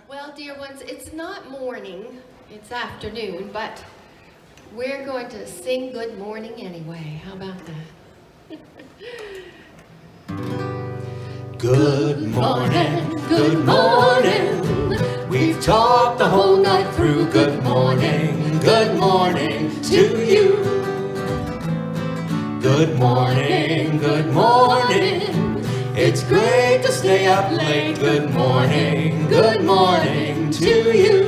Well, dear ones, it's not morning, it's afternoon, but we're going to sing good morning anyway. How about that? Good morning, good morning. We've talked the whole night through. Good morning to you. Good morning, good morning. It's great to stay up late. Good morning to you.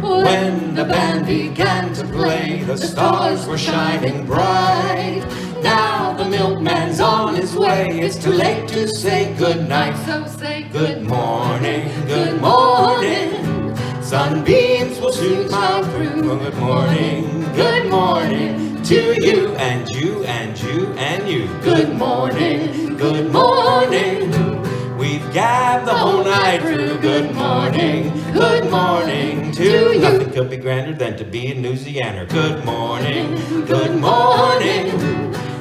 When the band began to play, the stars were shining bright. Now the milkman's on his way. It's too late to say good night. So say Good morning, good morning. Sunbeams will soon smile through. Good morning to you and you and you and you. Good morning We've gabbed the whole night through. Good morning to you. Nothing could be grander than to be a Louisianer. Good morning.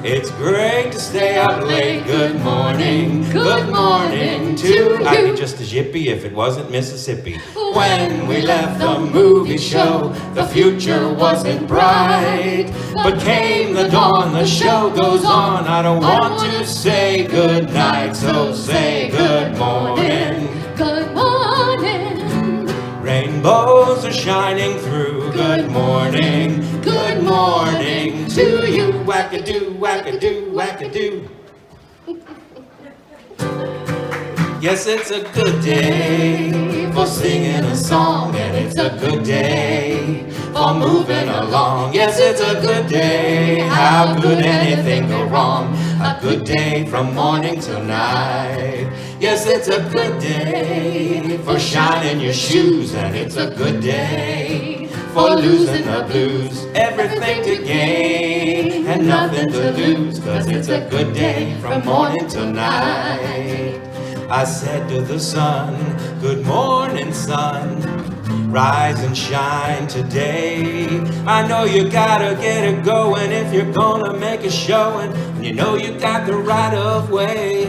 It's great to stay up late. Good morning to you. I'd be just as yippy if it wasn't Mississippi. When we left the movie show, the future wasn't bright. But came the dawn, the show goes on. I don't want to say good night, so say good morning. Good morning. Rainbows are shining through. Good morning to you. Wackadoo, wackadoo, wackadoo. Yes, it's a good day for singing a song, and it's a good day for moving along. Yes, it's a good day. How could anything go wrong? A good day from morning till night. Yes, it's a good day for shining your shoes, and it's a good day for losing the blues. Everything to gain and nothing to lose, 'cause it's a good day from morning till night. I said to the sun, good morning, sun. Rise and shine today. I know you gotta get it going if you're gonna make a showing. And you know you got the right of way.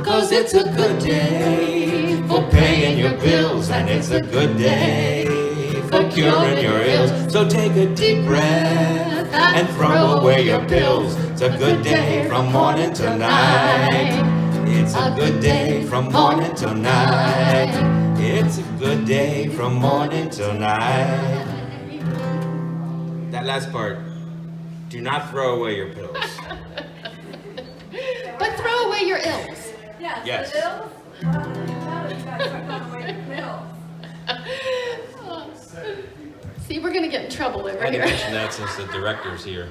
'Cause it's a good day for paying your bills, and it's a good day for curing your ills. So take a deep breath and throw away your pills. It's a good day from morning till night. It's a good day from morning till night. It's a good day from morning till night. That last part, do not throw away your pills. But throw away your ills. Yes. See, we're gonna get in trouble over I had to here. mention that since the director's here.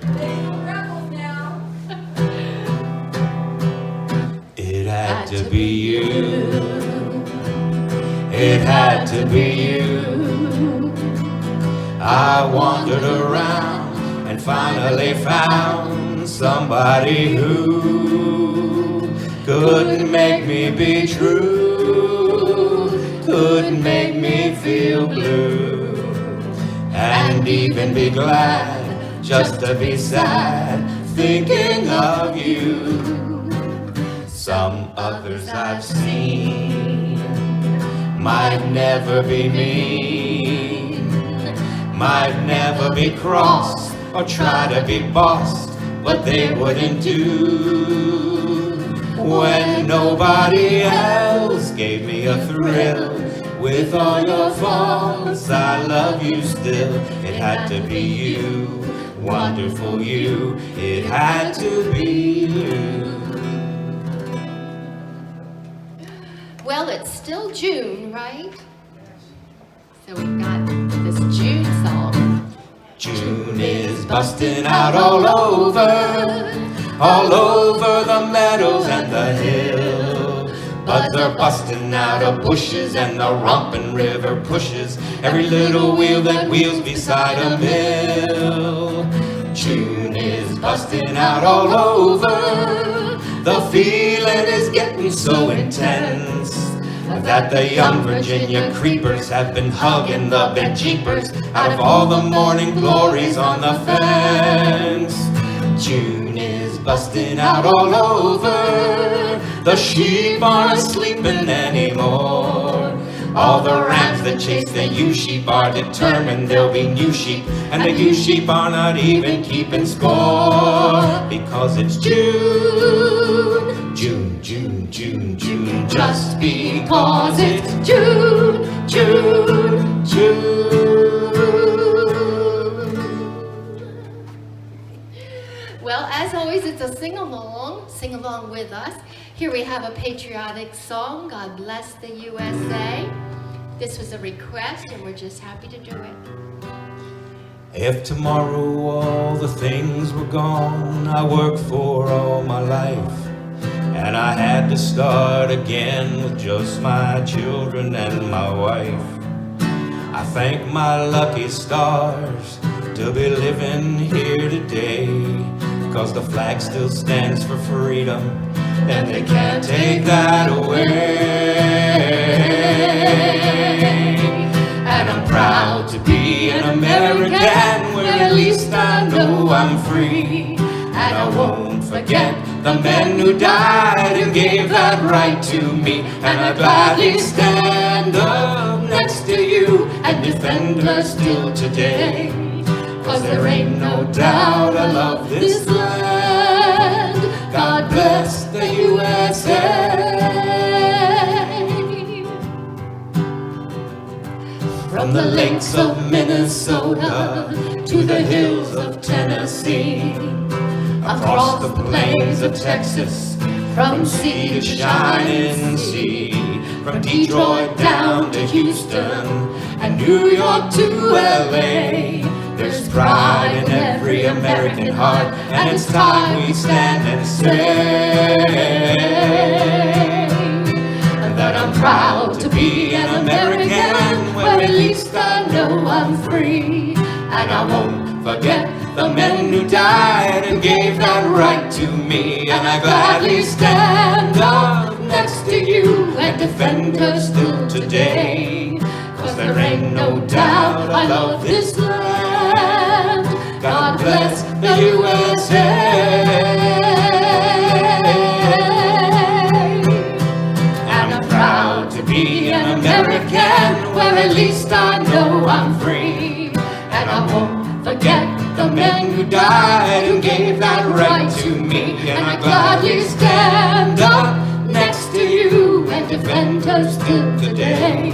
It had to be you. It had to be you. I wandered around and finally found somebody who couldn't make me be true, couldn't make me feel blue, and even be glad just to be sad thinking of you. Some others I've seen might never be mean, might never be cross or try to be bossed, but they wouldn't do when nobody else gave me a thrill. With all your faults, I love you still. It had to be you, wonderful you. It had to be you. Well, it's still June, right? So we've got this June song. June is busting out all over the meadows and the hill. Buds are busting out of bushes and the romping river pushes every little wheel that wheels beside a mill. June is busting out all over. The feeling is getting so intense that the young Virginia creepers have been hugging the big jeepers out of all the morning glories on the fence. June is busting out all over. The sheep aren't sleeping anymore. All the rams that chase the ewe sheep are determined there'll be new sheep, and the ewe sheep are not even keeping score, because it's June, June, June, June, June, just because it's June, June, June. Well, as always, it's a sing-along. Sing along with us. Here we have a patriotic song, God Bless the USA. This was a request, and we're just happy to do it. If tomorrow all the things were gone I worked for all my life, and I had to start again with just my children and my wife, I thank my lucky stars to be living here today, because the flag still stands for freedom, and they can't take that away. And I'm proud to be an American, where at least I know I'm free. And I won't forget the men who died and gave that right to me. And I gladly stand up next to you and defend her still today, 'cause there ain't no doubt I love this land. God bless the USA. From the lakes of Minnesota to the hills of Tennessee, across the plains of Texas, from sea to shining sea, from Detroit down to Houston and New York to LA, there's pride in every American heart, and it's time we stand and say that I'm proud to be an American, where at least I know I'm free. And I won't forget the men who died and gave that right to me. And I gladly stand up next to you and defend her still today, 'cause there ain't no doubt I love this land. God bless the USA. And I'm proud to be an American, where at least I know I'm free. And I won't forget the men who died and gave that right to me. And I gladly stand up next to you and defend her still today,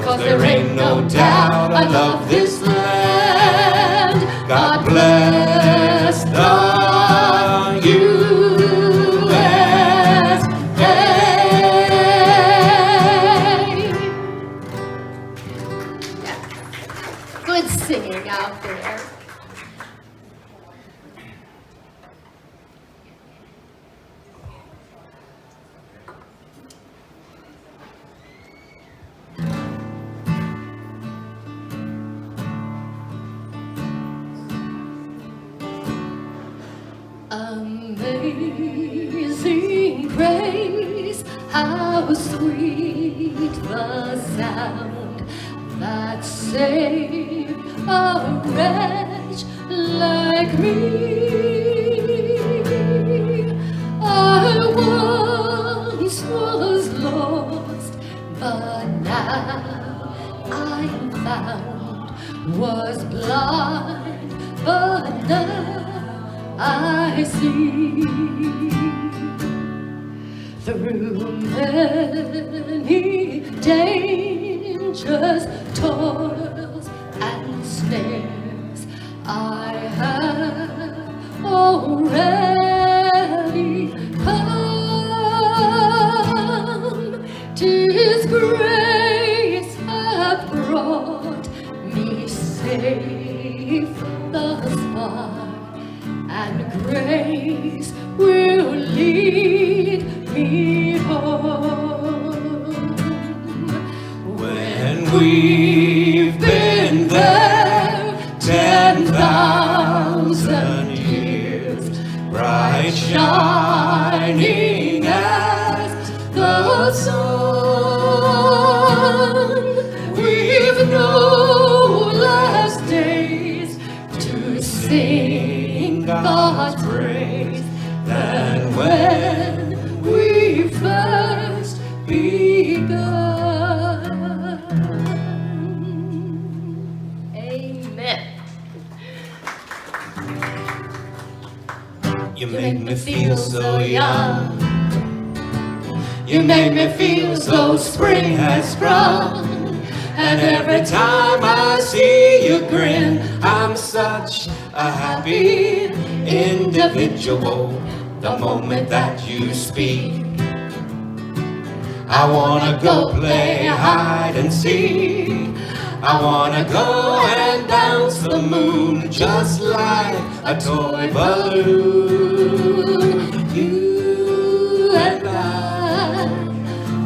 'cause there ain't no doubt I love this land. God bless the USA. Good singing out there. Amazing grace, how sweet the sound that saved a wretch like me. I once was lost, but now I am found, was blind, but now I see. Through many dangers, toils, and snares, I have already come. 'Tis grace hath brought me safe thus far, and grace will lead me home. When we've been there 10,000 years, bright shining as the sun, we've no last days to sing God's praise than when we first begun. You make me feel so young. You make me feel so spring has sprung. And every time I see you grin, I'm such a happy individual. The moment that you speak, I wanna go play hide and seek. I wanna go and bounce the moon just like a toy balloon. You and I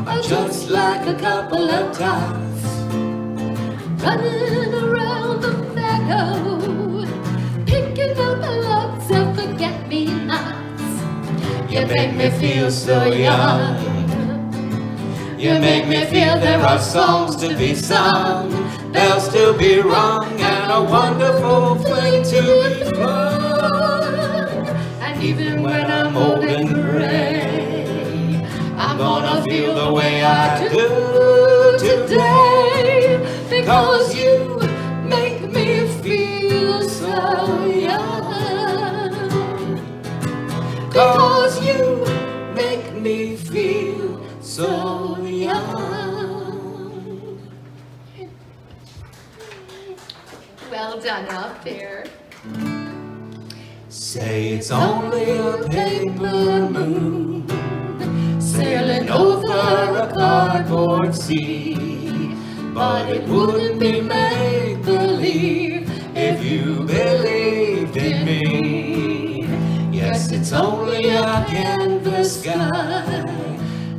are just like a couple of tots running around the meadow, picking up lots of forget-me-nots. You make me feel so young. You make me feel there are songs to be sung, bells to be rung, and a wonderful fling to be flung. And even when I'm old and gray, I'm gonna feel the way I do today, because you make me feel so young. Because you make me feel so young. Well done out there. Say it's only a paper moon sailing over a cardboard sea, but it wouldn't be make-believe if you believed in me. Yes, it's only a canvas sky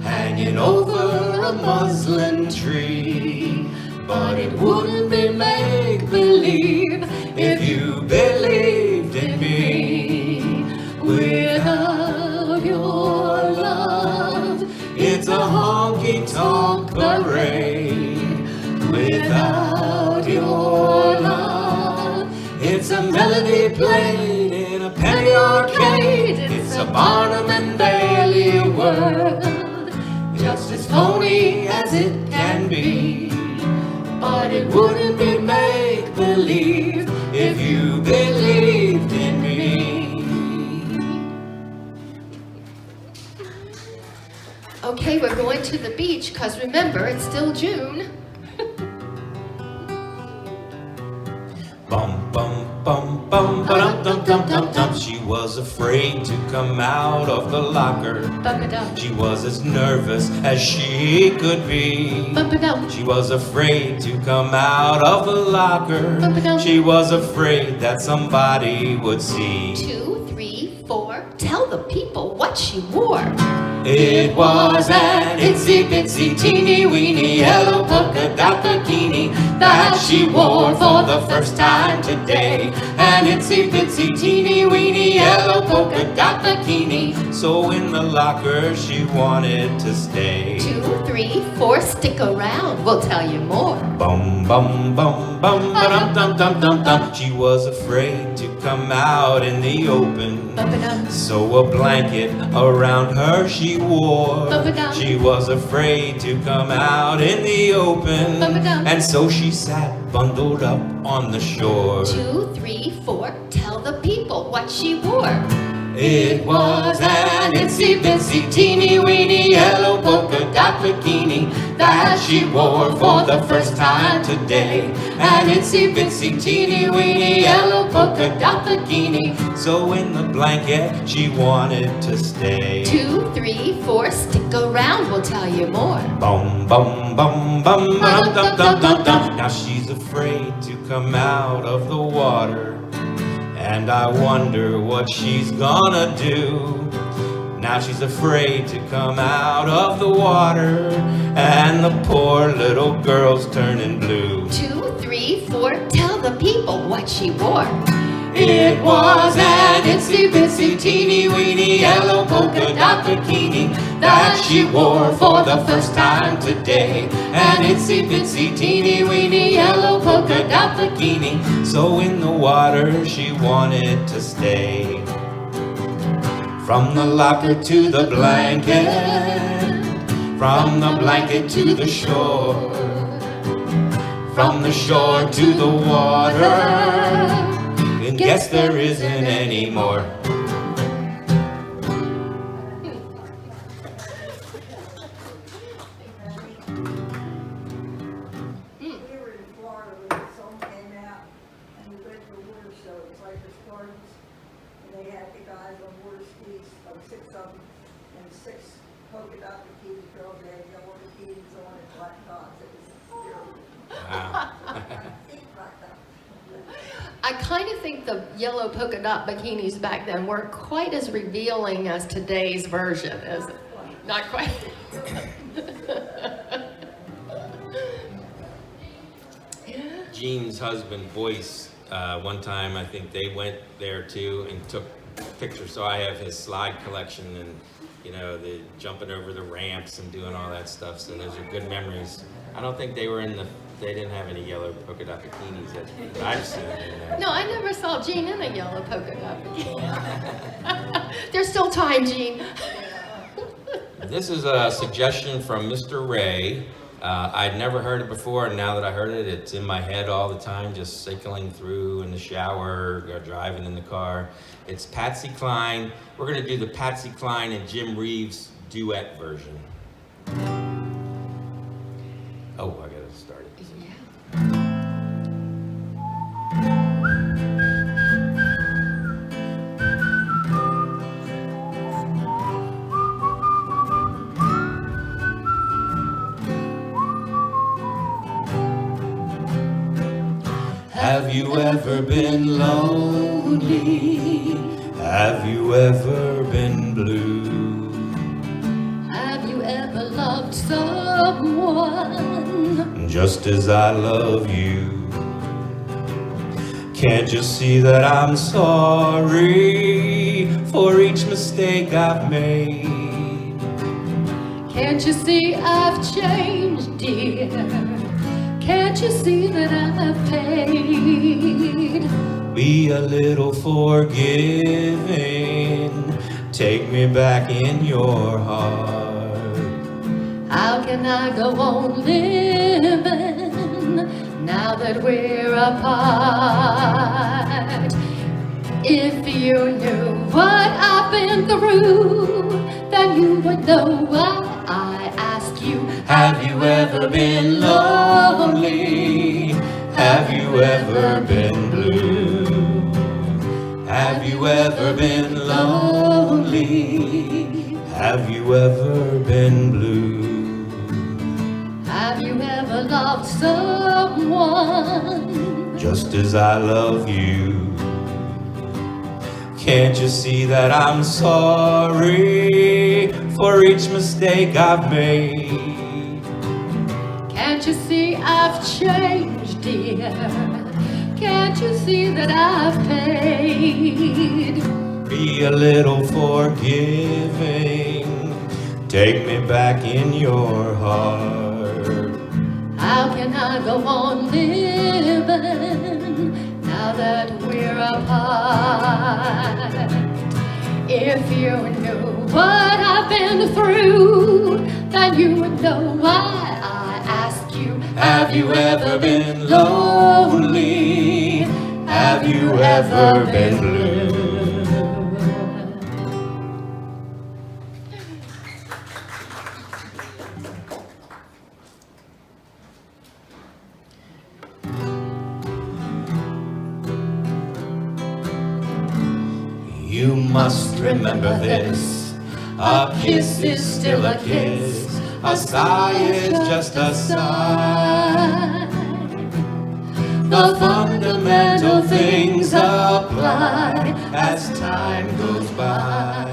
hanging over a muslin tree, but it wouldn't be make-believe if you believed in me. Without your love, it's a honky-tonk parade. Without your love, it's a melody played in a penny arcade. It's a Barnum and Bailey world, just as phony as it can be, but it wouldn't be make-believe if you believed in me. Okay, we're going to the beach, because remember, it's still June. Bum bum bum bum ba dum dum dum dum. She was afraid to come out of the locker. Bum-ba-dum. She was as nervous as she could be. Bum-ba-dum. She was afraid to come out of the locker. Bum-ba-dum. She was afraid that somebody would see. 2, 3, 4. Tell the people what she wore. It was an itsy bitsy teeny weeny yellow polka dot bikini that she wore for the first time today. An itsy bitsy teeny weeny yellow polka dot bikini. So in the locker she wanted to stay. 2, 3, 4. Stick around, we'll tell you more. Bum bum bum bum ba dum dum dum dum. She was afraid to come out in the open, Bum-ba-dum. so a blanket around her she wore. Bum-ba-dum. She was afraid to come out in the open, Bum-ba-dum. and so she sat bundled up on the shore. 2, 3, 4. Tell the people what she wore. It was an itsy bitsy teeny weeny yellow polka dot bikini that she wore for the first time today. An itsy bitsy teeny weeny yellow polka dot bikini. So in the blanket she wanted to stay. 2, 3, 4. Stick around, we'll tell you more. Bum bum bum bum dum dum dum dum dum. Now she's afraid to come out of the water, and I wonder what she's gonna do. Now she's afraid to come out of the water, and the poor little girl's turning blue. 2, 3, 4. Tell the people what she wore. It was an itsy bitsy teeny weeny yellow polka dot bikini that she wore for the first time today. An itsy bitsy teeny weeny yellow polka dot bikini. So in the water she wanted to stay. From the locker to the blanket, from the blanket to the shore, from the shore to the water, and guess there isn't any more. so it was like the Stardust. And they had the guys on water skis, like 6 of them, and 6 polka dot bikini girls. They had yellow bikinis on and black dots. It was terrible. Wow. Feet blacked out. I kind of think the yellow polka dot bikinis back then weren't quite as revealing as today's version, is it? Not quite. Jean's husband, Boyce, one time I think they went there too and took pictures. So I have his slide collection and, you know, the jumping over the ramps and doing all that stuff. So those are good memories. I don't think they were they didn't have any yellow polka dot bikinis that I've seen. No, I never saw Jean in a yellow polka dot bikini. There's still time, Jean. This is a suggestion from Mr. Ray. I'd never heard it before, and now that I heard it, it's in my head all the time, just cycling through in the shower, or driving in the car. It's Patsy Cline. We're going to do the Patsy Cline and Jim Reeves duet version. Oh, I got to start it. Yeah. Have you ever been lonely? Have you ever been blue? Have you ever loved someone just as I love you? Can't you see that I'm sorry for each mistake I've made? Can't you see I've changed, dear? Can't you see that I've paid? Be a little forgiving. Take me back in your heart. How can I go on living now that we're apart? If you knew what I've been through, then you would know why I ask you. Have you ever been lonely? Have you ever been blue? Have you ever been lonely? Have you ever been blue? Have you ever loved someone just as I love you? Can't you see that I'm sorry for each mistake I've made? Can't you see I've changed, dear? Can't you see that I've paid? Be a little forgiving. Take me back in your heart. How can I go on living now that we're apart? If you knew what I've been through, then you would know why I ask you. Have you ever been lonely? Have you ever been blue? You must remember this. A kiss is still a kiss. A sigh is just a sigh. The fundamental things apply as time goes by.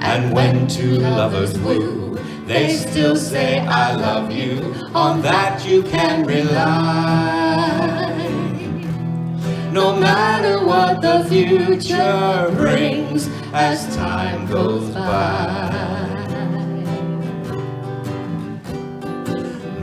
And when two lovers woo, they still say I love you. On that you can rely. No matter what the future brings as time goes by.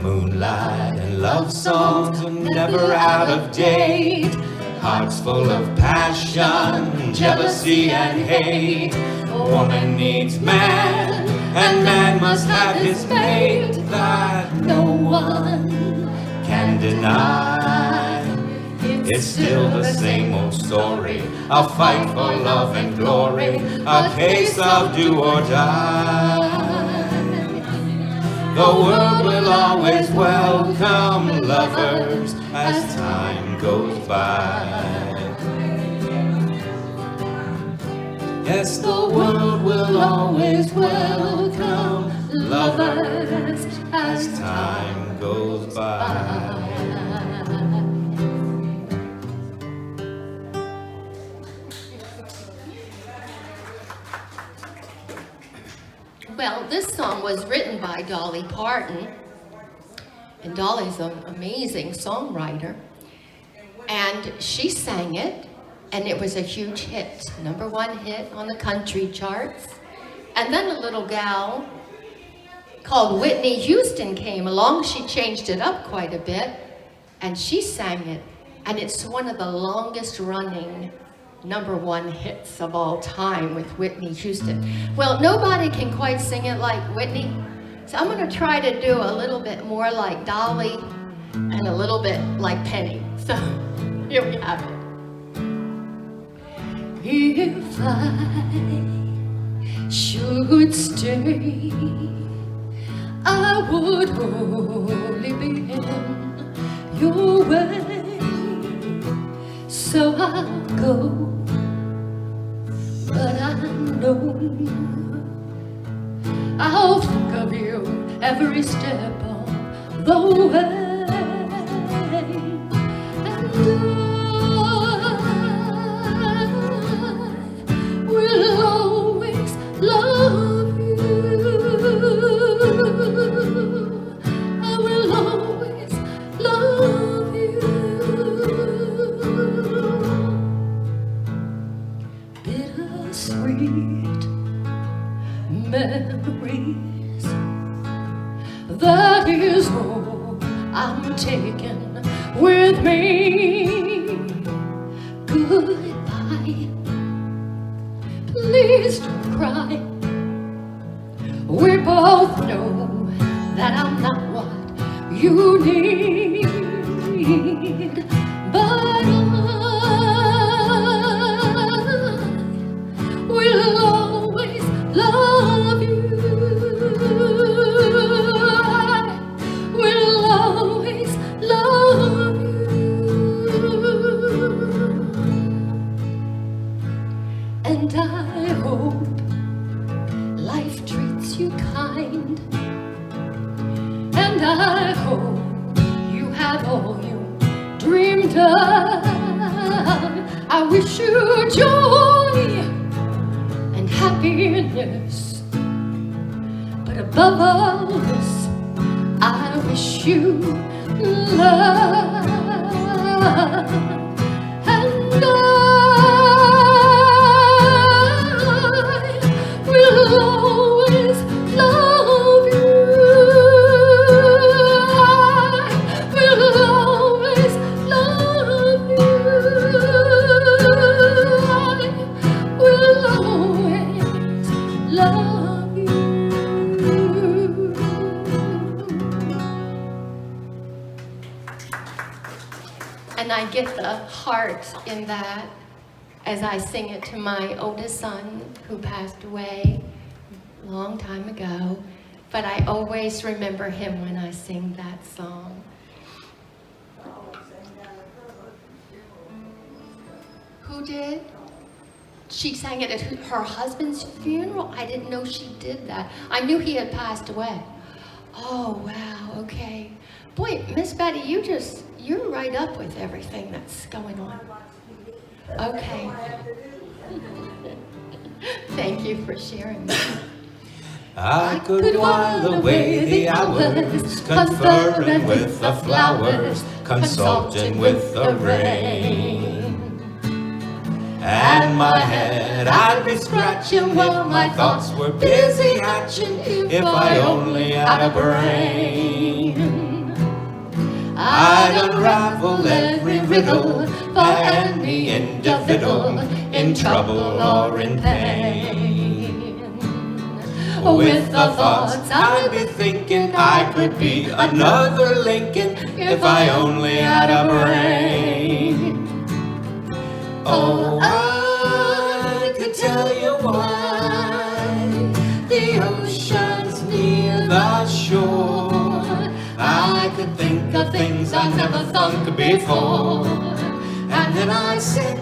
Moonlight and love songs are never out of date. Hearts full of passion, jealousy and hate. Woman needs man, and man must have his mate. That no one can deny. It's still the same old story, a fight for love and glory, a case of do or die. The world will always welcome lovers as time goes by. Yes, the world will always welcome lovers as time goes by. Well, this song was written by Dolly Parton, and Dolly's an amazing songwriter, and she sang it, and it was a huge hit, #1 hit on the country charts. And then a little gal called Whitney Houston came along. She changed it up quite a bit, and she sang it, and it's one of the longest running #1 hits of all time with Whitney Houston. Well, nobody can quite sing it like Whitney, so I'm gonna try to do a little bit more like Dolly and a little bit like Penny. So here we have it. If I should stay, I would only be in your way. So I'll go, but I know I'll think of you every step of the way. And I will always love you. I will always love you. Bittersweet memories, that is all I'm taking with me. Goodbye, please don't cry. We both know that I'm not what you need, but I will always love you. I will always love you. And I hope life treats you kind, and I hope you have all you dreamed of. I wish you joy and happiness, but above all this, I wish you love. And I will always love you. I will always love you. I will always love you. And I get the heart in that as I sing it to my oldest son, who passed away a long time ago. But I always remember him when I sing that song. Who did? She sang it at her husband's funeral? I didn't know she did that. I knew he had passed away. Oh, wow, okay. Boy, Miss Betty, you're right up with everything that's going on. Okay. Thank you for sharing that. I could while away the hours, conferring with the flowers, consulting with the rain. And my head I'd be scratching while my thoughts were busy hatching, if I only had a brain. I'd unravel every riddle for any individual in trouble or in pain. With the thoughts I'd be thinking I could be another Lincoln if I only had a brain. Oh, I could tell you why the ocean's near the shore. I could think of things I never thought thunk before. And then I'd sit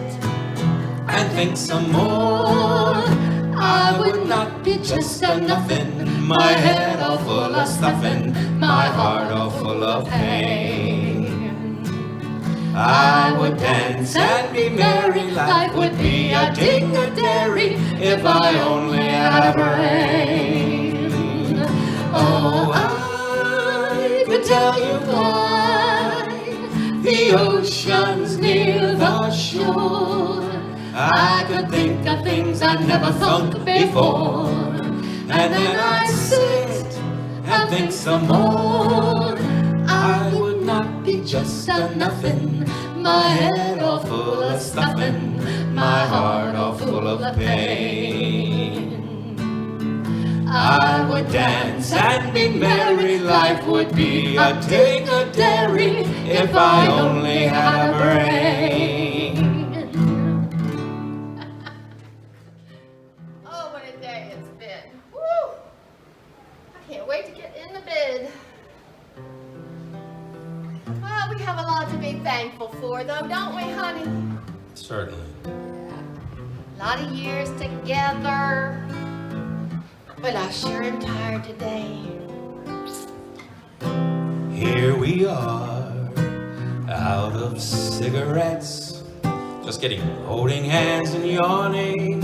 and think some more. I would not be just a nothing, my head all full of stuffing, my heart all full of pain. I would dance and be merry, life would be a ding-a-dairy if I only had a brain. Oh, I could tell you why the ocean's near the shore. I could think of things I never thunk before. And then I'd sit and think some more. I would not be just a nothing, my head all full of stuffing, my heart all full of pain. I would dance and be merry, life would be a ding-a-dairy if I only had a brain. Oh, what a day it's been. Woo! I can't wait to get in the bed. Well, we have a lot to be thankful for, though, don't we, honey? Certainly. A lot of years together. But I sure am tired today. Here we are, out of cigarettes, just getting holding hands and yawning.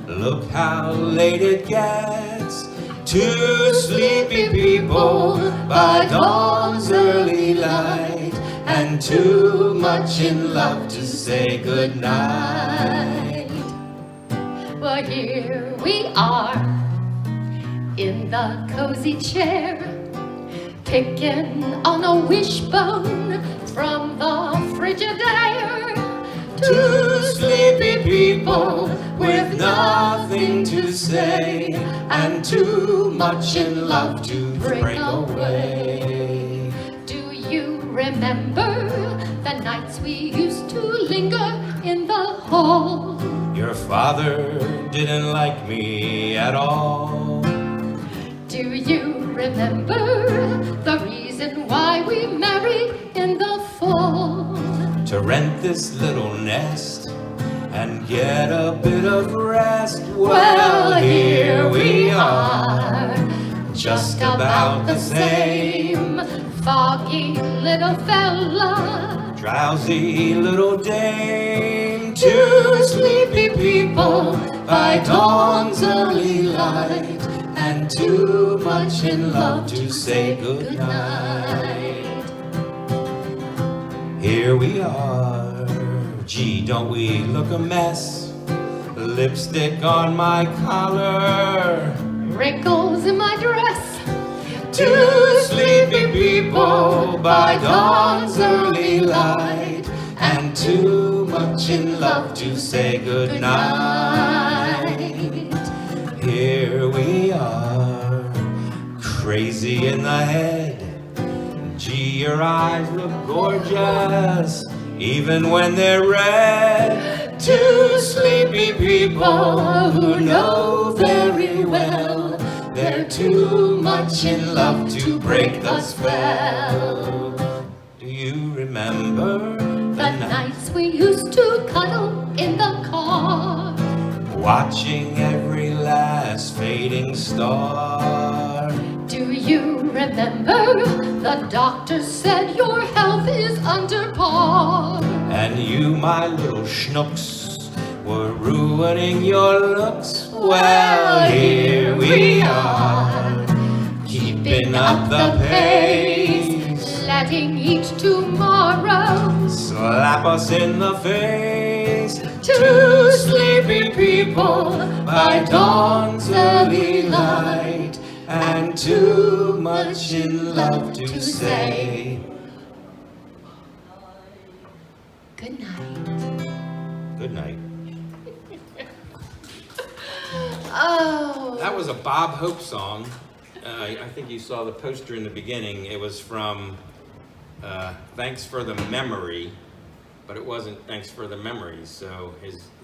Look how late it gets. Two sleepy people by dawn's early light, and too much in love to say goodnight. Well, here we are in the cozy chair, picking on a wishbone from the Frigidaire. Two sleepy people with nothing to say, and too much in love to break away. Do you remember the nights we used to linger in the hall? Your father didn't like me at all. Do you remember the reason why we married in the fall? To rent this little nest and get a bit of rest. Well, here we are, just about the same. Foggy little fella, Drowsy little dame. Two sleepy people by dawn's early light, and too much in love to say goodnight. Here we are, gee, don't we look a mess? Lipstick on my collar, wrinkles in my dress. two sleepy people by dawn's early light, and too much in love to say goodnight. Here we are, crazy in the head. Gee, your eyes look gorgeous, even when they're red. Two sleepy people who know very well they're too much in love to break the spell. Do you remember The nights we used to cuddle in the car, watching every last fading star? do you remember the doctor said your health is under par? And you, my little schnooks, were ruining your looks. Well, here we are, keeping up the pace, letting each tomorrow slap us in the face. Two sleepy people by dawn's early light, and too much in love to say good night. good night. Oh, That was a Bob Hope song. I think you saw the poster in the beginning. It was from Thanks for the Memory, but it wasn't Thanks for the Memories. So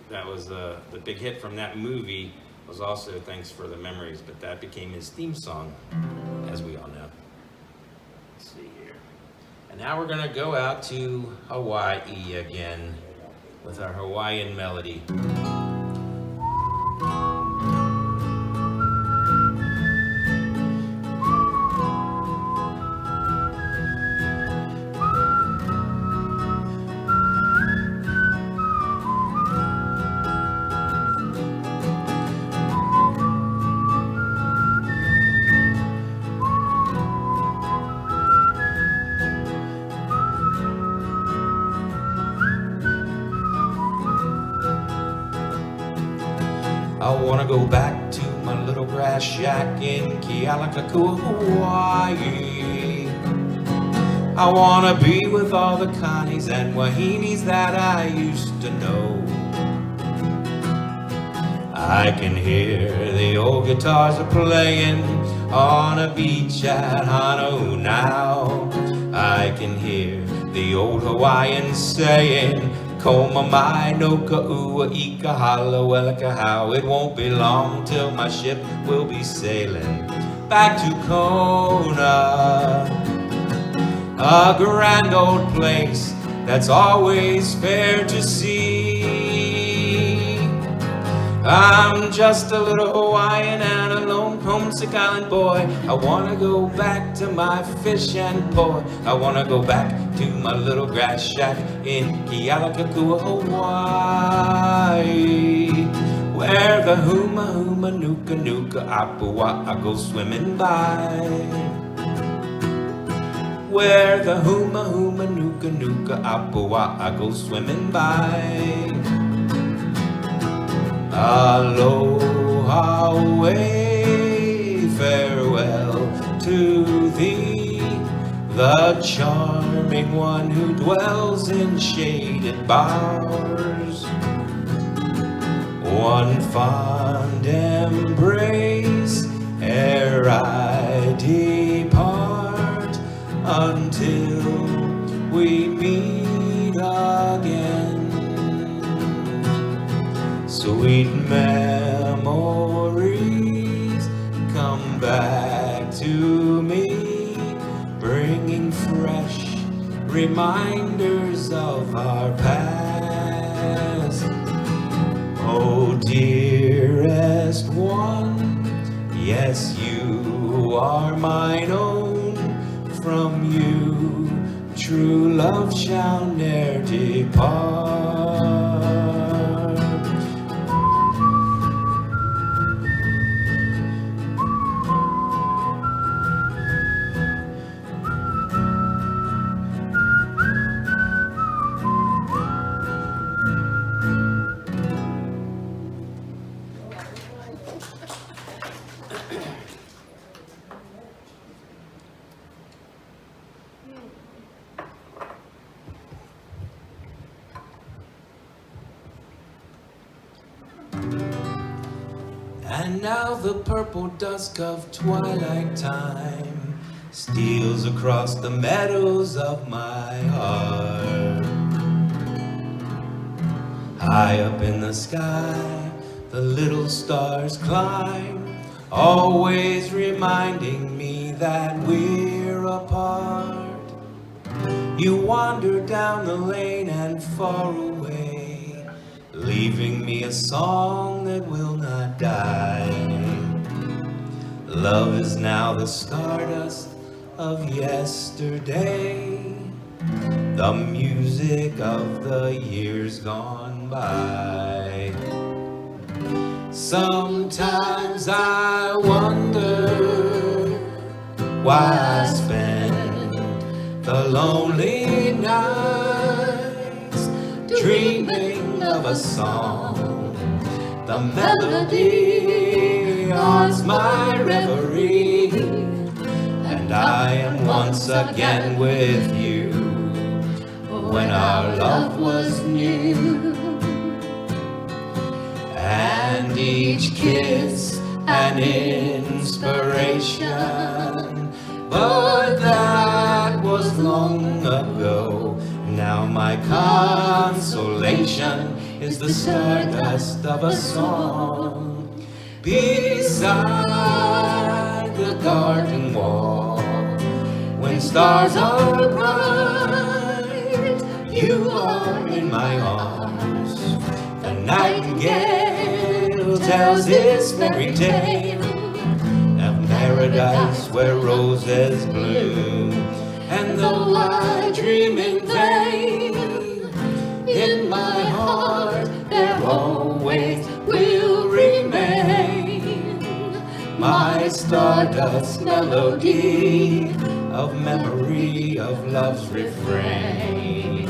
that was the big hit from that movie was also Thanks for the Memories, but that became his theme song, as we all know. Let's see here. And Now we're gonna go out to Hawaii again with our Hawaiian melody. I wanna go back to my little grass shack in Kealakekua, Hawaii. I wanna be with all the Connies and Wahinis that I used to know. I can hear the old guitars are playing on a beach at Honolulu now. I can hear the old Hawaiians saying, Koma mai no ka ua ika hala welaka how. It won't be long till my ship will be sailing back to Kona, a grand old place that's always fair to see. I'm just a little Hawaiian and a lone homesick island boy. I wanna go back to my fish and poi. I wanna go back to my little grass shack in Kealakekua, Hawaii, where the huma huma nuka nuka apua I go swimming by, where the huma huma nuka nuka apua I go swimming by. Aloha away, farewell to thee, the charming one who dwells in shaded bowers. One fond embrace ere I depart, until we meet again. Sweet memories come back to me, bringing fresh reminders of our past. Oh, dearest one, yes, you are mine own. From you, true love shall ne'er depart. And now the purple dusk of twilight time steals across the meadows of my heart. High up in the sky, the little stars climb, always reminding me that we're apart. You wander down the lane and far away, leaving me a song that will not die. Love is now the stardust of yesterday, the music of the years gone by. Sometimes I wonder why I spend the lonely nights dreaming of a song. The melody haunts my reverie, and I am once again with you when our love was new. And each kiss an inspiration, but that was long ago. Now my consolation is the stardust of a song beside the garden wall. When stars are bright you are in my arms. The nightingale tells this fairy tale of paradise where roses bloom. And though I dream in vain, in my heart there always will remain my stardust melody of memory of love's refrain.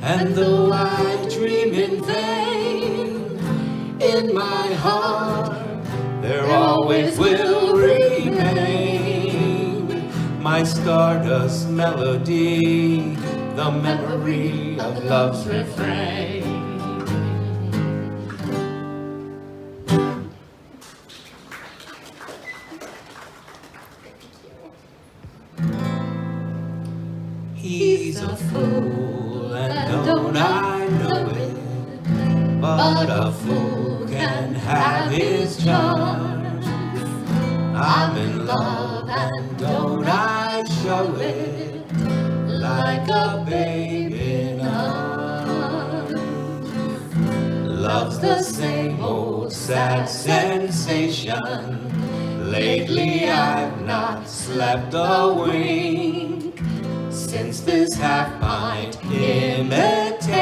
And though I dream in vain, in my heart there always will remain my stardust melody, the memory of love's refrain. He's a fool, and don't I know it? But a fool can have his charms. I'm in love, and don't I show it? Like a baby in arms. Love's the same old sad sensation. Lately I've not slept a wink since this half-pint imitation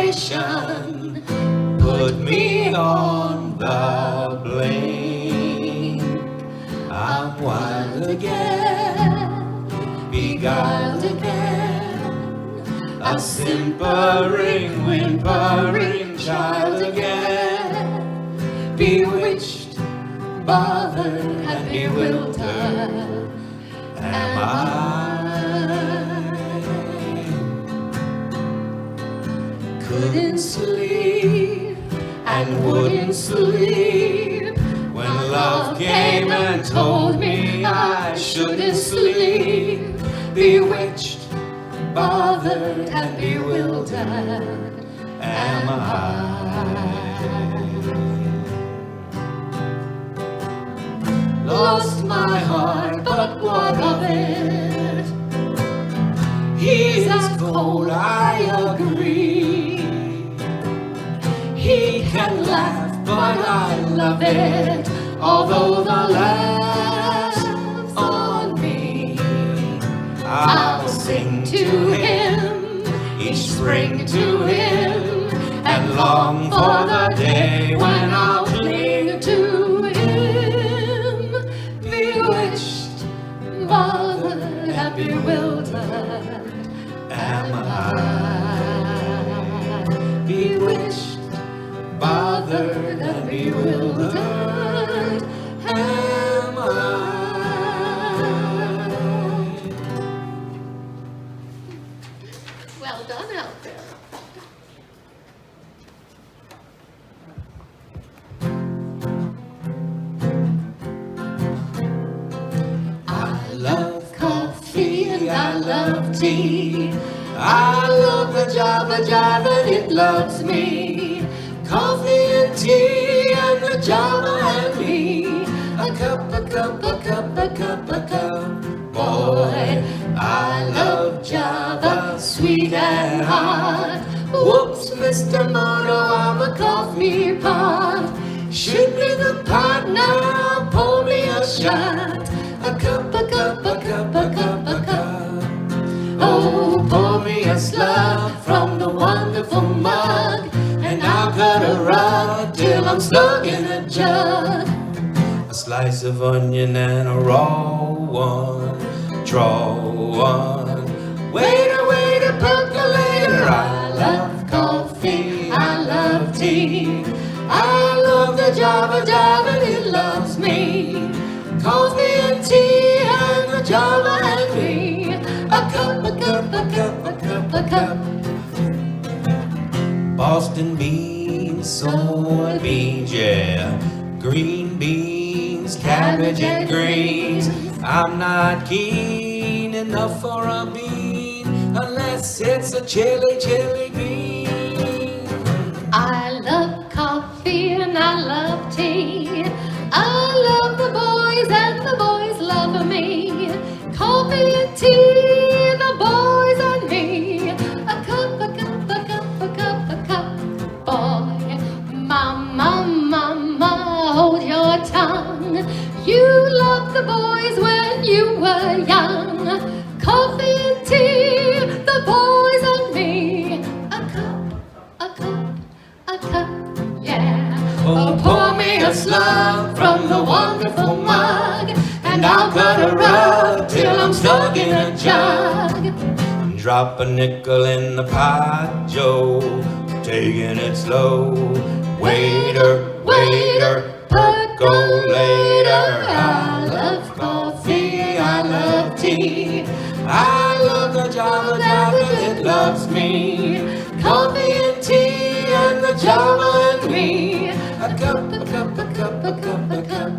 put me on the blink. I'm wild again, beguiled again, a simpering, whimpering child again, bewitched, bothered, and bewildered am I. Couldn't sleep and wouldn't sleep when love came and told me I shouldn't sleep. Bewitched, bothered, and bewildered am I. Lost my heart, but what of it? He's as cold, I agree. He can laugh, but I love it, although the laugh's on me. I'll sing to him, each spring to him, and long for the day when I'll cling to him. Bewitched, bothered, and bewildered am I. Bewitched, bothered, and bewildered am I. Well done out there. I love coffee and I love tea. I love the jive and it loves me. Coffee and tea and the Java and me. A cup, a cup, a cup, a cup, a cup. Boy, I love Java, sweet and hot. Whoops, Mr. Mono, I'm a coffee pot. Shoot me the pot now, pour me a shot. A cup, a cup, a cup, a cup, a cup. Oh, pour me a slug from the wonderful mug, and I'll cut a rug till I'm snug in a jug. A slice of onion and a raw one, draw one. Waiter, waiter, percolator. I love coffee, I love tea. I love the Java and it loves me. Coffee and tea and the Java and me. A cup, a cup, a cup, a cup, a cup. Boston beans, soybeans, yeah. Green beans, cabbage and greens. I'm not keen enough for a bean unless it's a chili bean. I love coffee and I love tea. I love the boys and the boys love me. Coffee and tea, the boys and me. A cup, a cup, a cup, a cup, a cup, boy. Mama, mama, hold your tongue. You loved the boys when you were young. Coffee and tea, the boys and me. A cup, a cup, a cup, yeah. Oh, pour me a slug from the wonderful mug, and I'll cut a rug till I'm stuck in a jug. Drop a nickel in the pot, Joe, taking it slow. Waiter, waiter, percolator. I love coffee, I love tea. I love the Java that it loves me. Coffee and tea and the Java and me. A cup, a cup, a cup, a cup, a cup.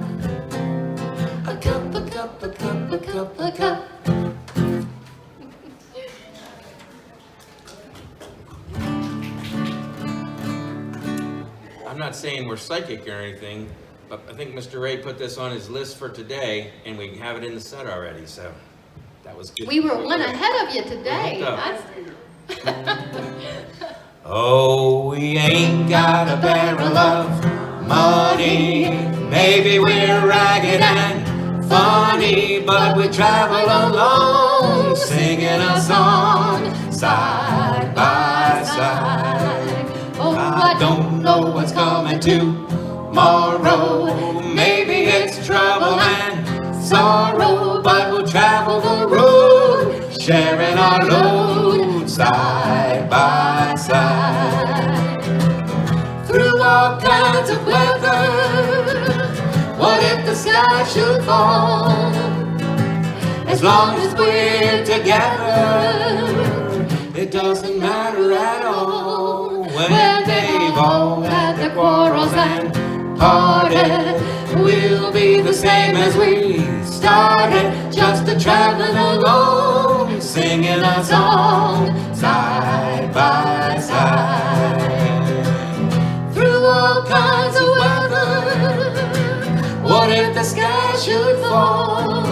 A cup, a cup, a cup, a cup, a cup. I'm not saying we're psychic or anything, but I think Mr. Ray put this on his list for today, and we have it in the set already, so that was good. We were one ahead of you today. Oh, we ain't got a barrel of money. Maybe we're ragged and funny, but we travel along, singing a song, side by side. Oh, I don't know what's coming tomorrow. Maybe it's trouble and sorrow, but we'll travel the road, sharing our load, side by side. Through all kinds of weather, what if the sky should fall? As long as we're together, it doesn't matter at all. When they've all had their quarrels and parted, we'll be the same as we started, just a traveling along, singing a song, side by side. Through all kinds of weather, what if the sky should fall?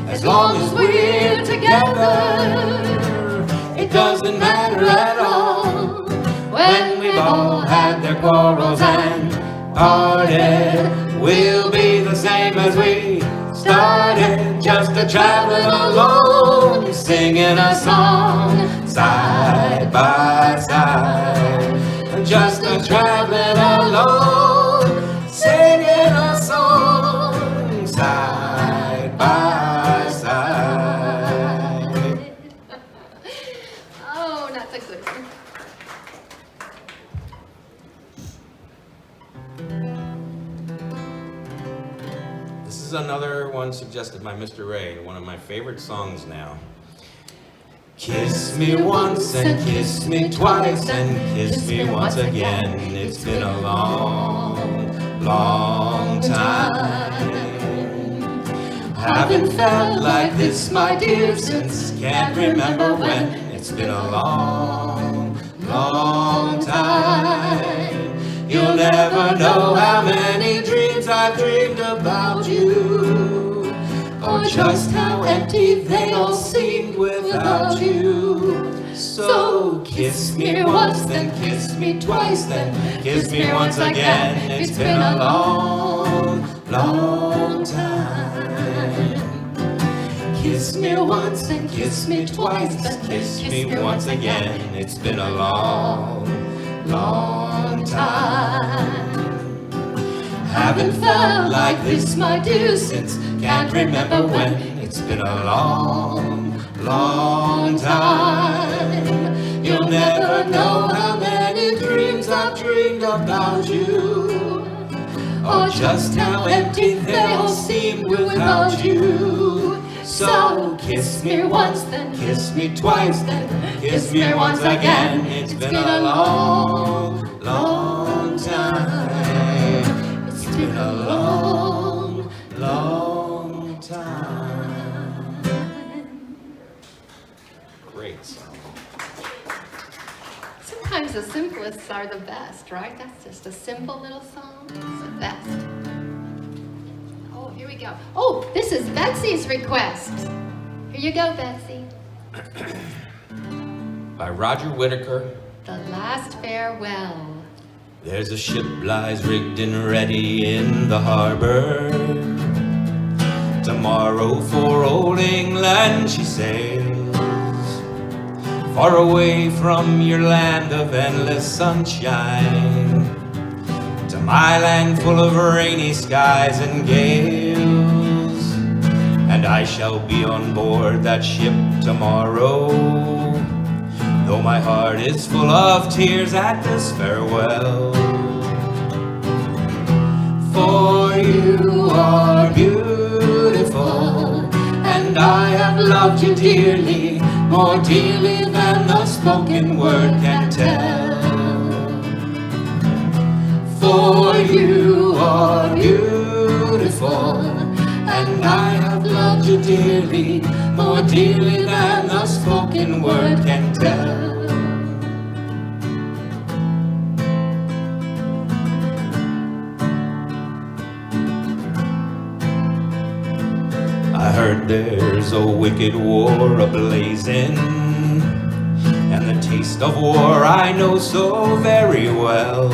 As long as we're together, it doesn't matter at all. When we've all had their quarrels and parted, we'll be the same as we started, just a traveling along, singing a song, side by side. Just a traveling along, singing a song, side by side. Oh, that's a good one. This is another one suggested by Mr. Ray, one of my favorite songs now. Kiss me once and kiss me twice and kiss me once again. It's been a long, long time. Haven't felt like this, my dear, since can't remember when. It's been a long, long time. You'll never know how many dreams I've dreamed about you, or just how empty they all seemed without you. So kiss me once, then kiss me twice, then kiss me once again. It's been a long, long time. Kiss me once, then kiss me twice, then kiss me once again. It's been a long, long time. Haven't felt like this, my dear, since can't remember when. It's been a long, long time. You'll never know how many dreams I've dreamed about you, or just how empty they all seem without you. So kiss me once, then kiss me twice, then kiss me once again. It's been a long, long time. It's been a long, time. Great song. Sometimes the simplest are the best, right? That's just a simple little song. It's the best. Oh, here we go. Oh, this is Betsy's request. Here you go, Betsy. By Roger Whittaker. The Last Farewell. There's a ship lies rigged and ready in the harbor. Tomorrow for old England she sails, far away from your land of endless sunshine, to my land full of rainy skies and gales. And I shall be on board that ship tomorrow, though my heart is full of tears at this farewell. For you are beautiful, and I have loved you dearly, more dearly than the spoken word can tell. For you are beautiful, and I have loved you dearly, more dearly than the spoken word can tell. I heard there's a wicked war ablazing, and the taste of war I know so very well.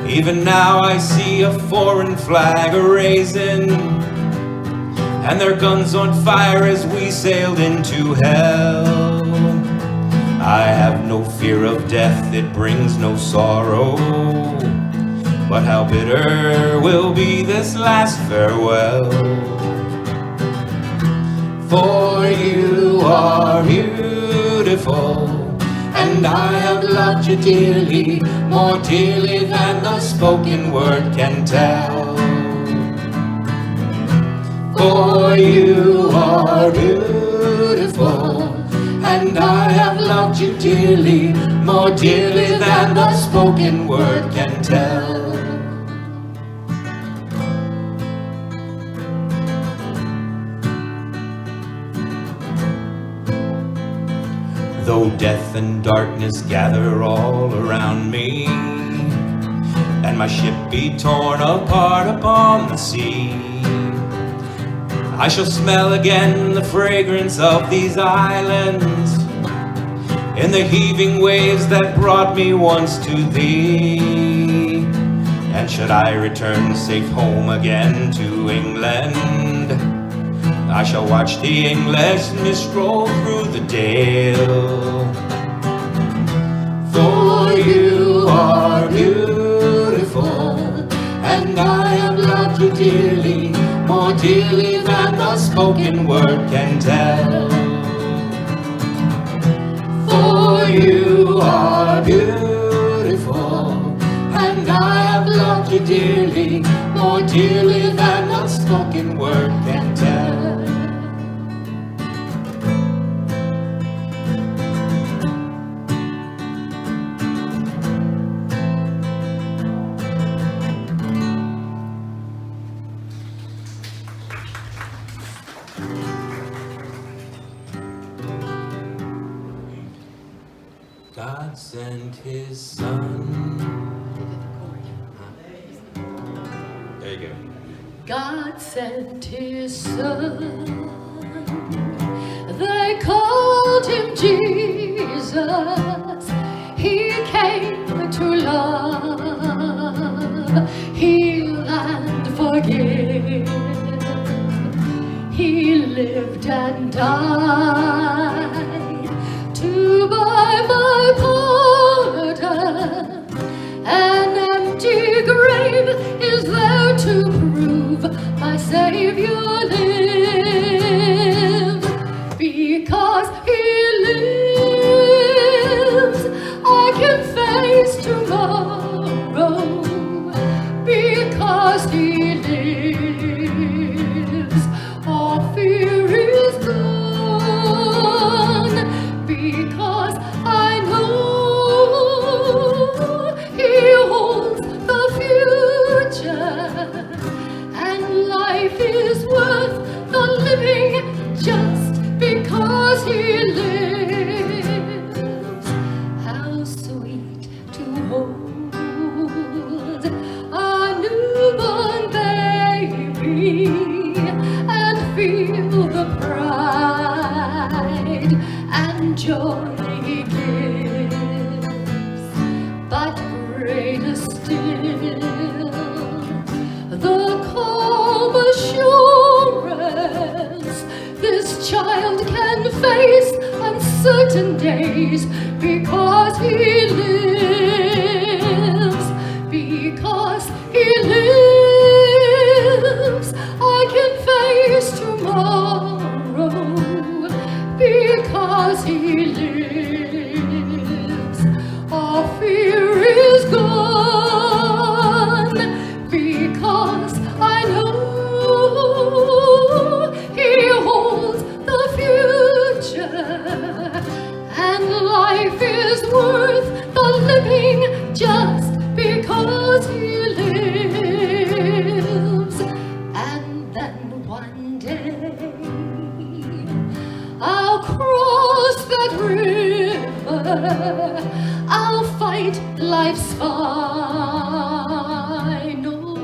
Even now I see a foreign flag a-raising, and their guns on fire as we sailed into hell. I have no fear of death, it brings no sorrow, but how bitter will be this last farewell. For you are beautiful, and I have loved you dearly, more dearly than the spoken word can tell. For you are beautiful, and I have loved you dearly, more dearly than the spoken word can tell. Though death and darkness gather all around me, and my ship be torn apart upon the sea, I shall smell again the fragrance of these islands, in the heaving waves that brought me once to thee. And should I return safe home again to England, I shall watch the English mist roll through the dale. For you are beautiful, and I have loved you dearly, more dearly than the spoken word can tell. For you are beautiful, and I have loved you dearly, more dearly than the spoken word can tell. God sent his son. There you go. God sent his son. They called him Jesus. He came to love, heal and forgive. He lived and died to buy my pardon. An empty grave is there to prove my Savior lives. Because he lives, I can face tomorrow. Because he lives, all fear is gone. Because I know he holds the future, and life is worth joy he gives, but greater still, the calm assurance this child can face uncertain days because he lives, because he lives. I can face tomorrow because he lives. All fear is gone because I know he holds the future, and life is worth the living just because he lives. And then one day I'll cross that river, I'll fight life's final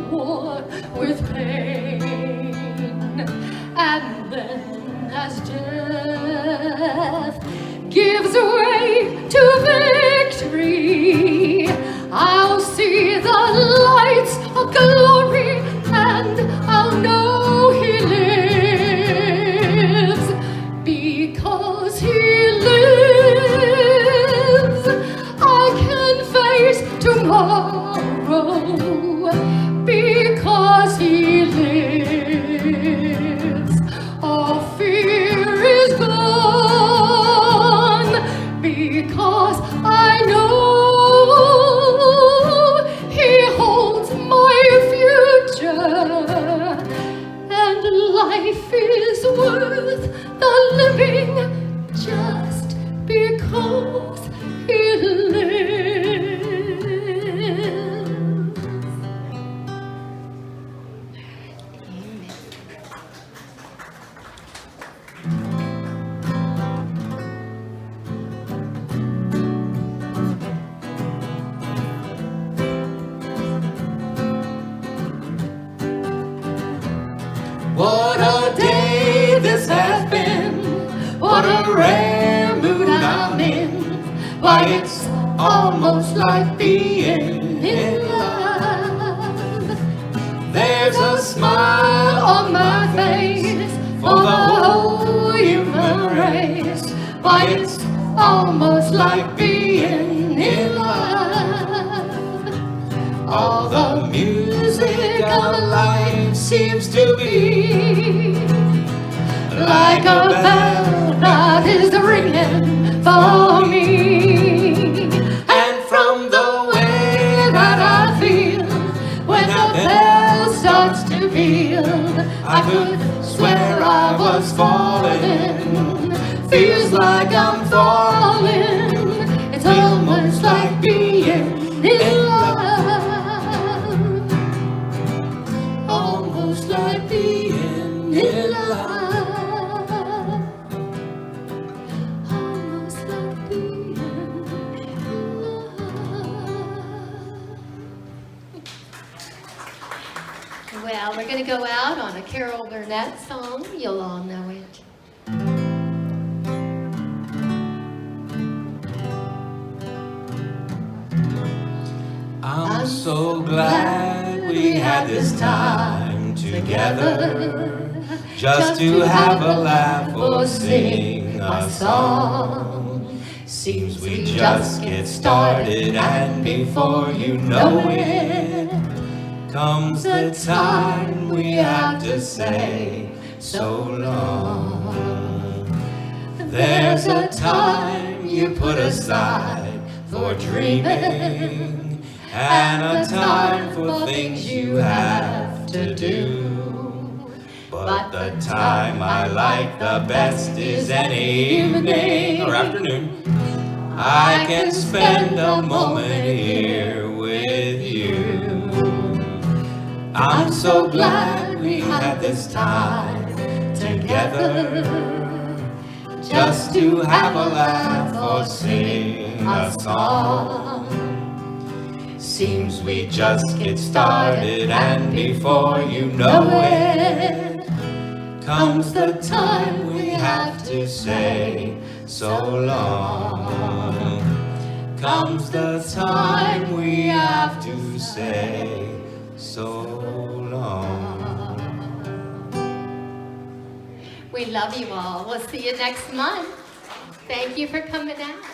war with pain, and then as death gives way to victory, I'll see the lights of glory, and I'll know he lives, because he lives. I can face tomorrow because he lives. All fear is gone because I know he holds my future, and life is worth the living just because he lives. Amen. What a day this has been, what a rare mood I'm in. Why, it's almost like being in love. There's a smile on my face for the whole human race. Why, it's almost like being in love. All the music of life seems to be like a bell that is ringing for me. And from the way that I feel when the bell starts to peal, I could swear I was falling. Feels like I'm falling. It's almost like being in love. Almost like being in love. Almost like being in love. Well, we're going to go out on a Carol Burnett song. You'll all know it. I'm so glad we had this time together, just to have a laugh or sing a song. Seems we just get started, and before you know it, comes the time we have to say so long. There's a time you put aside for dreaming, and a time for things you have to do. But the time I like the best is any evening or afternoon I can spend a moment here with you. I'm so glad we had this time together, just to have a laugh or sing a song. Seems we just get started, and before you know it, comes the time we have to say so long. Comes the time we have to say so long. We love you all. We'll see you next month. Thank you for coming out.